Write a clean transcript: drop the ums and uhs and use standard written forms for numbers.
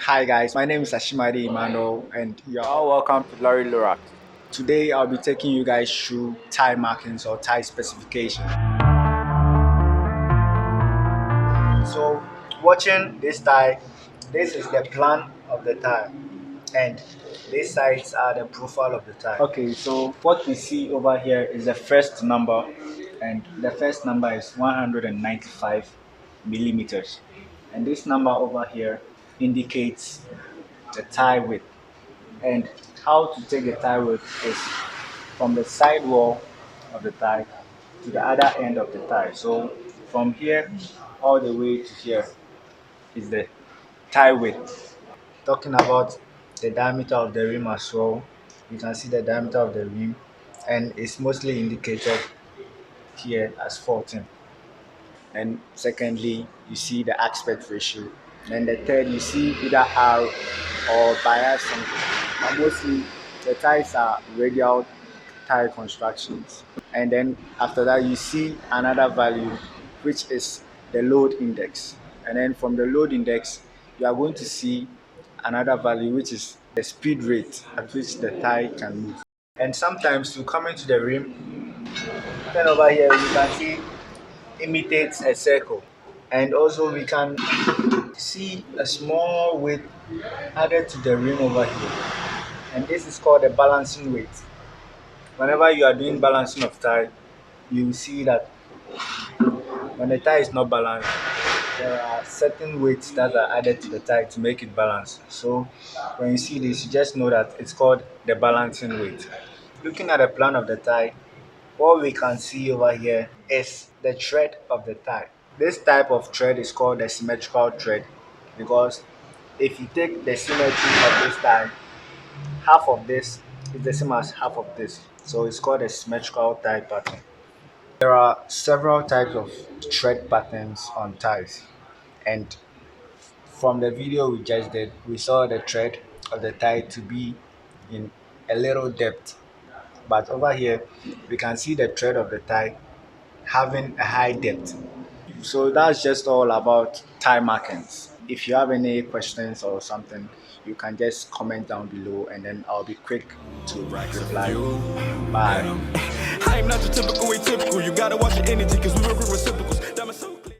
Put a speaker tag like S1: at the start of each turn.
S1: Hi guys, my name is Ashimadi Emmanuel and you're
S2: All welcome to Larry Lorax.
S1: today I'll be taking you guys through tie markings or tie specification. So watching this tie, this is the plan of the tie and these sides are the profile of the tie. Okay, so what we see over here is the first number and the first number is 195 millimeters. And this number over here indicates the tie width. And how to take the tie width is from the side wall of the tie to the other end of the tie. So from here all the way to here is the tie width. Talking about the diameter of the rim as well, you can see the diameter of the rim and it's mostly indicated here as 14. And secondly, you see the aspect ratio. And the third, you see either R or bias something. But mostly the ties are radial tie constructions. And then after that, you see another value, which is the load index. And then from the load index, you are going to see another value, which is the speed rate at which the tie can move. And sometimes to come into the rim, then over here, you can see imitates a circle. And also we can see a small weight added to the rim over here. And this is called the balancing weight. Whenever you are doing balancing of tie, you will see that when the tie is not balanced, there are certain weights that are added to the tie to make it balance. So when you see this, you just know that it's called the balancing weight. Looking at the plan of the tie, what we can see over here is the thread of the tie. This type of thread is called the symmetrical thread because if you take the symmetry of this tie, half of this is the same as half of this. So it's called a symmetrical tie pattern. There are several types of thread patterns on ties, and from the video we just did, we saw the thread of the tie to be in a little depth. But over here, we can see the thread of the tie having a high depth. So that's just all about tie markings. If you have any questions or something, you can just comment down below and then I'll be quick to reply. Bye.
S3: I am not your typical atypical. You gotta watch your energy, cause we were reciprocal.